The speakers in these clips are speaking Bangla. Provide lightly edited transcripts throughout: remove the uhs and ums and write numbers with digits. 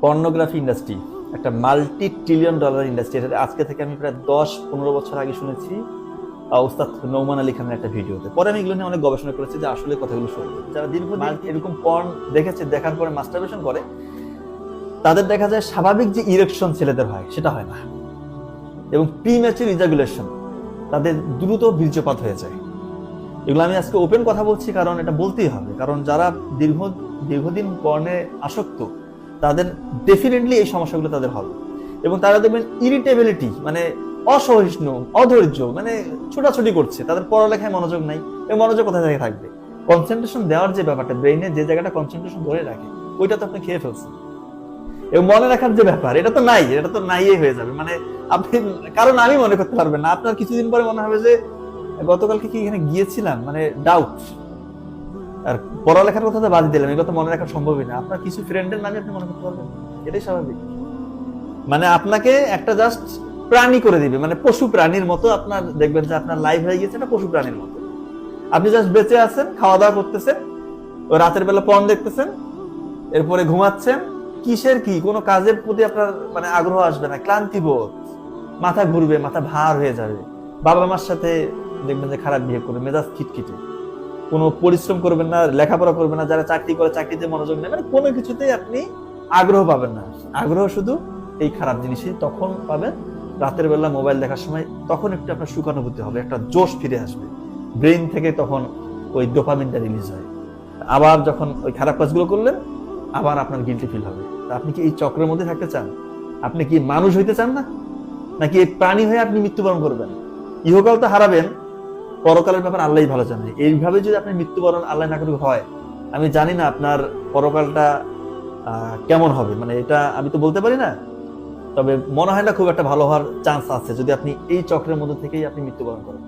পর্নোগ্রাফি ইন্ডাস্ট্রি একটা মাল্টি ট্রিলিয়ন ডলার ইন্ডাস্ট্রি। এটা আজকে থেকে আমি প্রায় 10-15 বছর আগে শুনেছি ওস্তাদ নৌমান আলী খানের একটা ভিডিওতে। পরে আমি এগুলো নিয়ে অনেক গবেষণা করেছি যে আসলে কথাগুলো সত্যি। যারা দীর্ঘদিন এরকম পর্ন দেখেছে, দেখার পরে মাস্টারবেশন করে, তাদের দেখা যায় স্বাভাবিক যে ইরেকশন ছেলেদের হয় সেটা হয় না, এবং প্রিম্যাচুর ইজাকুলেশন, তাদের দ্রুত বীর্যপাত হয়ে যায়। এগুলো আমি আজকে ওপেন কথা বলছি, কারণ এটা বলতেই হবে, কারণ যারা দীর্ঘদিন পর্নে আসক্ত তাদের ডেফিনেটলি এই সমস্যাগুলো তাদের হবে। এবং তারা দেখবেন ইরিটেবিলিটি, মানে অসহিষ্ণু, অধৈর্য, মানে ছোটাছুটি করছে, তাদের পড়ালেখায় মনোযোগ নাই। এবং মনোযোগ কোথায় থেকে থাকবে? কনসেন্ট্রেশন দেওয়ার যে ব্যাপারটা, ব্রেইনে যে জায়গাটা কনসেন্ট্রেশন ধরে রাখে ওইটা তো আপনি খেয়ে ফেলছেন। এবং মনে রাখার যে ব্যাপার, এটা তো নাই, এটা তো নাই হয়ে যাবে। মানে আপনি, কারণ আমি মনে করতে পারবেন না, আপনার কিছুদিন পরে মনে হবে যে গতকালকে কি এখানে গিয়েছিলাম, মানে ডাউট। আর পড়ালেখার কথা তো বাদ দিলাম, এগুলো তো মনে রাখা সম্ভবই না। আপনার কিছু ফ্রেন্ডের নামে আপনি মনে করতে পারবেন, এটাই স্বাভাবিক। মানে আপনাকে একটা জাস্ট প্রাণী করে দিবে, মানে পশু প্রাণীর মতো আপনার দেখবেন যে আপনার লাইফ হয়ে গেছে এটা পশু প্রাণীর মতো। আপনি জাস্ট বেঁচে আছেন, খাওয়া দাওয়া করতেছেন, ও রাতের বেলা পর্ন দেখতেছেন, এরপরে ঘুমাচ্ছেন। কিসের কি কোনো কাজের প্রতি আপনার মানে আগ্রহ আসবে না, ক্লান্তি বোধ, মাথা ঘুরবে, মাথা ভার হয়ে যাবে। বাবা মার সাথে দেখবেন যে খারাপ বিহেভ করবে, মেজাজ খিটখিটে, কোনো পরিশ্রম করবেন না, লেখাপড়া করবেন না, যারা চাকরি করে চাকরিতে মনোযোগ নেই, মানে কোনো কিছুতেই আপনি আগ্রহ পাবেন না। আগ্রহ শুধু এই খারাপ জিনিসই তখন পাবেন, রাতের বেলা মোবাইল দেখার সময়। তখন একটু আপনার সুখানুভূতি হবে, একটা জোশ ফিরে আসবে ব্রেইন থেকে, তখন ওই ডোপামিনটা রিলিজ হয়। আবার যখন ওই খারাপ কাজগুলো করলেন, আবার আপনার গিল্টি ফিল হবে। আপনি কি এই চক্রের মধ্যে থাকতে চান? আপনি কি মানুষ হইতে চান না, নাকি এই প্রাণী হয়ে আপনি মৃত্যুবরণ করবেন? ইহকাল তো হারাবেন, পরকালের ব্যাপার আল্লাহই ভালো জানে। এইভাবে যদি আপনি মৃত্যুবরণ আল্লাহ না করে হয়, আমি জানি না আপনার পরকালটা কেমন হবে, মানে এটা আমি তো বলতে পারি না। তবে মনে হয় না খুব একটা ভালো হওয়ার চান্স আছে যদি আপনি এই চক্রের মধ্যে থেকেই আপনি মৃত্যুবরণ করেন।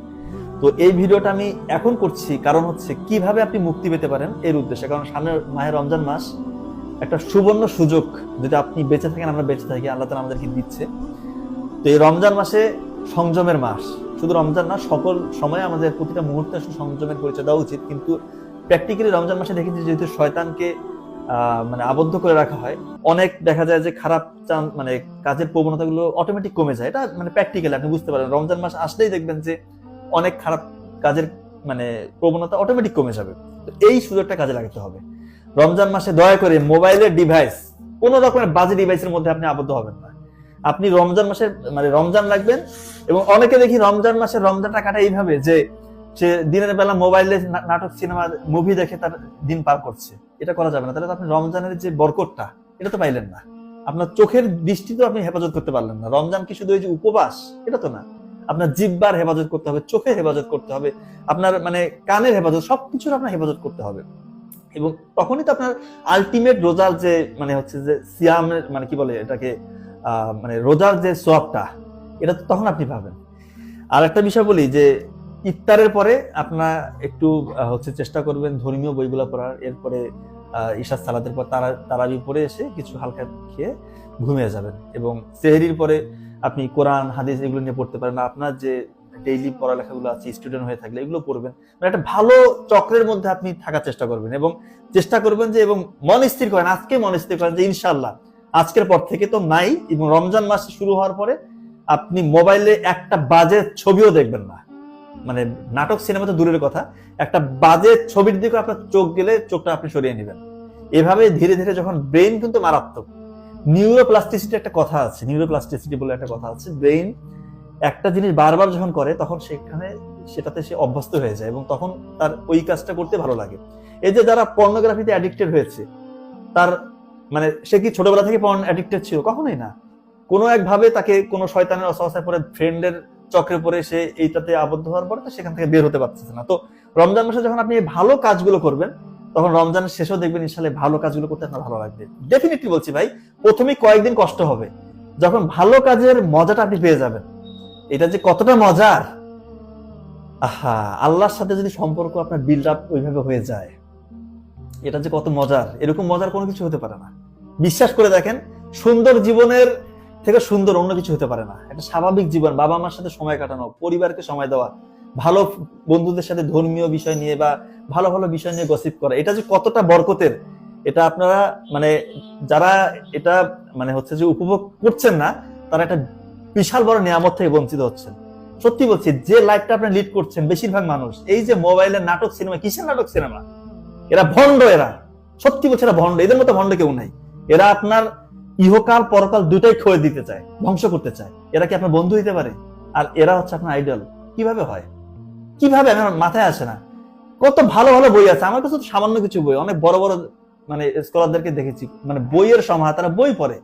তো এই ভিডিওটা আমি এখন করছি কারণ হচ্ছে কিভাবে আপনি মুক্তি পেতে পারেন এর উদ্দেশ্যে। কারণ সামনে মাহে রমজান মাস, একটা সুবর্ণ সুযোগ, যদি আপনি বেঁচে থাকেন, আমরা বেঁচে থাকি, আল্লাহ তাআলা আমাদেরকে দিচ্ছে। তো এই রমজান মাসে সংযমের মাস, শুধু রমজান না, সকল সময় আমাদের প্রতিটা মুহূর্তে সংযমের পরিচয় দেওয়া উচিত। কিন্তু প্র্যাকটিক্যালি রমজান মাসে দেখেছি যেহেতু শয়তানকে মানে আবদ্ধ করে রাখা হয়, অনেক দেখা যায় যে খারাপ মানে কাজের প্রবণতাগুলো অটোমেটিক কমে যায়। এটা মানে প্র্যাকটিক্যালি আপনি বুঝতে পারেন, রমজান মাস আসলেই দেখবেন যে অনেক খারাপ কাজের মানে প্রবণতা অটোমেটিক কমে যাবে। তো এই সুযোগটা কাজে লাগাতে হবে। রমজান মাসে দয়া করে মোবাইলের ডিভাইস, কোন রকমের বাজে ডিভাইসের মধ্যে আপনি আবদ্ধ হবেন না। আপনি রমজান মাসের মানে রমজান রাখবেন। এবং অনেকে দেখি রমজান মাসে রমজানটা কাটায় এইভাবে যে সে দিনের বেলা মোবাইলে নাটক, সিনেমা, মুভি দেখে তার দিন পার করছে। এটা করা যাবে না। তাহলে তো আপনি রমজানের যে বরকতটা এটা তো পাইলেন না। আপনার চোখের দৃষ্টি তো আপনি হেফাজত করতে পারলেন না। রমজান কি শুধু ওই যে উপবাস, এটা তো না। আপনার জিহ্বার হেফাজত করতে হবে, চোখের হেফাজত করতে হবে, আপনার মানে কানের হেফাজত, সবকিছুর আপনার হেফাজত করতে হবে। এবং তখনই তো আপনার আলটিমেট রোজার যে মানে হচ্ছে যে সিয়ামের মানে কি বলে এটাকে, মানে রোজার যে সোয়াবটা, এটা তো তখন আপনি পাবেন। আর একটা বিষয় বলি যে ইফতারের পরে আপনার একটু হচ্ছে চেষ্টা করবেন ধর্মীয় বইগুলো পড়ার। এরপরে ইশার সালাতের পর তারাবি পড়ে এসে কিছু হালকা খেয়ে ঘুমিয়ে যাবেন। এবং সেহরির পরে আপনি কোরআন, হাদিস এগুলো নিয়ে পড়তে পারেন। আপনার যে ডেইলি পড়ালেখাগুলো আছে, স্টুডেন্ট হয়ে থাকলে এগুলো পড়বেন। মানে একটা ভালো চক্রের মধ্যে আপনি থাকার চেষ্টা করবেন। এবং চেষ্টা করবেন যে, এবং মন স্থির করেন, আজকে মন স্থির করেন যে ইনশাআল্লাহ আজকের পর থেকে তো নাই। এবং রমজান মাস শুরু হওয়ার পরে আপনি মোবাইলে একটা বাজে ছবিও দেখবেন না। মানে নাটক, সিনেমা তো দূরের কথা, একটা বাজে ছবির দিকে আপনার চোখ গেলে চোখটা আপনি সরিয়ে নেবেন। এভাবে ধীরে ধীরে যখন ব্রেইন কিন্তু মারাত্মক, নিউরোপ্লাস্টিসিটি একটা কথা আছে, নিউরোপ্লাস্টিসিটি বলে একটা কথা আছে। ব্রেইন একটা জিনিস বারবার যখন করে তখন সেটাতে সে অভ্যস্ত হয়ে যায়, এবং তখন তার ওই কাজটা করতে ভালো লাগে। এই যে যারা পর্নোগ্রাফিতে অ্যাডিক্টেড হয়েছে, তার মানে সে কি ছোটবেলা থেকে পর্ন অ্যাডিক্টেড ছিল? কখনোই না। কোনো একভাবে তাকে কোনো শয়তানের অসহায় পরে, ফ্রেন্ডের চক্রে পড়ে সে এইটাতে আবদ্ধ হওয়ার পরে তো সেখান থেকে বের হতে পারতেছে না। তো রমজান মাসে যখন আপনি ভালো কাজগুলো করবেন, তখন রমজানের শেষেও দেখবেন ইনশাআল্লাহ ভালো কাজগুলো করতে আপনার ভালো লাগবে। ডেফিনেটলি বলছি ভাই, প্রথমেই কয়েকদিন কষ্ট হবে, যখন ভালো কাজের মজাটা আপনি পেয়ে যাবেন, এটা যে কতটা মজার, আহা, আল্লাহর সাথে যদি সম্পর্ক আপনার বিল্ড আপ ওইভাবে হয়ে যায়, এটা যে কত মজার, এরকম মজার কোনো কিছু হতে পারে না। বিশ্বাস করে দেখেন, সুন্দর জীবনের থেকে সুন্দর অন্য কিছু হতে পারে না। একটা স্বাভাবিক জীবন, বাবা মার সাথে সময় কাটানো, পরিবারকে সময় দেওয়া, ভালো বন্ধুদের সাথে ধর্মীয় বিষয় নিয়ে বা ভালো ভালো বিষয় নিয়ে গসিপ করা, এটা যে কতটা বরকতের, এটা আপনারা মানে যারা এটা মানে হচ্ছে যে উপভোগ করছেন না, তারা একটা বিশাল বড় নিয়ামত থেকে বঞ্চিত হচ্ছেন। সত্যি বলছি, যে লাইফটা আপনি লিড করছেন, বেশিরভাগ মানুষ এই যে মোবাইলের নাটক সিনেমা, কিসের নাটক সিনেমা, এরা ভণ্ড, এরা সত্যি বলছে এরা ভণ্ড, এদের মতো ভণ্ড কেউ নাই। এরা আপনার ইহকাল পরকাল দুটাই খয়ে দিতে চায়, ধ্বংস করতে চায়। এরা কি আপনার বন্ধু হইতে পারে? আর এরা হচ্ছে আপনার আইডল। কিভাবে হয়, কিভাবে আমার মাথায় আসে না। কত ভালো ভালো বই আছে, আমার কাছে তো সামান্য কিছু বই, অনেক বড় বড় মানে স্কলারদেরকে দেখেছি, মানে বইয়ের সমাহার, তারা বই পড়ে,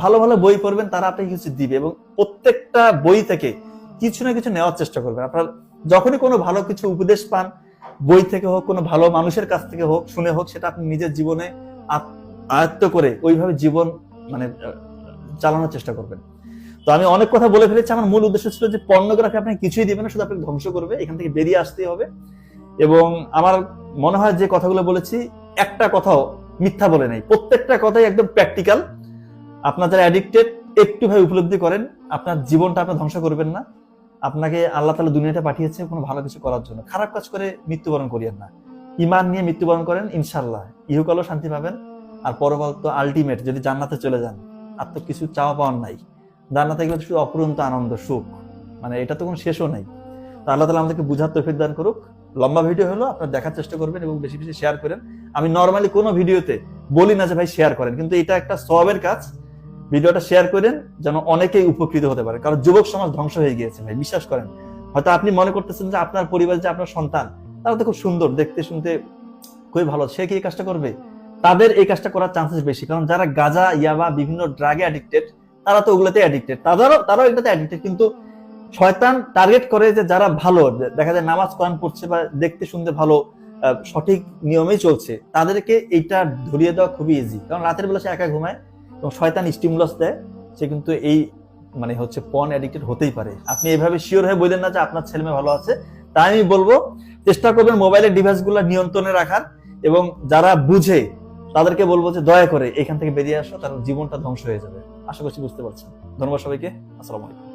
ভালো ভালো বই পড়বেন, তারা আপনাকে কিছু দিবে এবং প্রত্যেকটা বই থেকে কিছু না কিছু নেওয়ার চেষ্টা করবেন। আপনার যখনই কোনো ভালো কিছু উপদেশ পান, বই থেকে হোক, কোনো ভালো মানুষের কাছ থেকে হোক, শুনে হোক, সেটা আপনি নিজের জীবনে আয়ত্ত করে ওইভাবে জীবন মানে চালানোর চেষ্টা করবেন। তো আমি অনেক কথা বলে ফেলেছি। আমার মূল উদ্দেশ্য ছিল যে পর্নোগ্রাফি আপনাকে কিছুই দিবে না, শুধু আপনাকে ধ্বংস করবে, এখান থেকে বেরিয়ে আসতেই হবে। এবং আমার মনে হয় যে কথাগুলো বলেছি একটা কথাও মিথ্যা বলে নাই, প্রত্যেকটা কথাই একদম প্র্যাকটিক্যাল। আপনার যারা অ্যাডিক্টেড একটু ভাবে উপলব্ধি করেন, আপনার জীবনটা আপনি ধ্বংস করবেন না। আপনাকে আল্লাহ তাআলা দুনিয়াতে পাঠিয়েছে কোনো ভালো কিছু করার জন্য। খারাপ কাজ করে মৃত্যুবরণ করিয়েন না, ঈমান নিয়ে মৃত্যুবরণ করেন, ইনশাআল্লাহ ইহকালও শান্তি পাবেন, আর পরকাল তো আলটিমেট। যদি জান্নাতে চলে যান, আর তো কিছু চাওয়া পাওয়ার নাই, জান্নাতে গেলে শুধু অপরন্ত আনন্দ, সুখ, মানে এটা তো কোনো শেষও নাই। তো আল্লাহ তাআলা আমাদেরকে বুঝার তৌফিক দান করুক। লম্বা ভিডিও হলো, আপনারা দেখার চেষ্টা করবেন এবং বেশি বেশি শেয়ার করেন। আমি নর্মালি কোনো ভিডিওতে বলি না যে ভাই শেয়ার করেন, কিন্তু এটা একটা সওয়াবের কাজ। ভিডিওটা শেয়ার করেন যেন অনেকেই উপকৃত হতে পারে, কারণ যুবক সমাজ ধ্বংস হয়ে গিয়েছে ভাই, বিশ্বাস করেন। হয়তো আপনি মনে করতেছেন যে আপনার পরিবার, যে আপনার সন্তান, তারা তো খুব সুন্দর, দেখতে শুনতে খুবই ভালো, সে কি এই কাজটা করবে? তাদের এই কাজটা করার চান্সেস বেশি, কারণ যারা গাঁজা, ইয়াবা, বিভিন্ন ড্রাগে অ্যাডিক্টেড, তারা তো ওগুলোতে অ্যাডিক্টেড, তারাও এটাতে অ্যাডিক্টেড। কিন্তু শয়তান টার্গেট করে যে যারা ভালো, দেখা যায় নামাজ কোরআন পড়ছে বা দেখতে শুনতে ভালো, সঠিক নিয়মেই চলছে, তাদেরকে এইটা ধরিয়ে দেওয়া খুবই ইজি। কারণ রাতের বেলা সে একা ঘুমায় এবং শয়তান স্টিমুলাস দেয়, সে কিন্তু এই মানে হচ্ছে পর্ন অ্যাডিক্টেড হতেই পারে। আপনি এইভাবে শিওর হয়ে বললেন না যে আপনার ছেলে মেয়ে ভালো আছে। তাই আমি বলবো চেষ্টা করবেন মোবাইলের ডিভাইসগুলো নিয়ন্ত্রণে রাখার, এবং যারা বুঝে তাদেরকে বলবো যে দয়া করে এখান থেকে বেরিয়ে আসো, তার জীবনটা ধ্বংস হয়ে যাবে। আশা করছি বুঝতে পারছেন। ধন্যবাদ সবাইকে। আসসালামু আলাইকুম।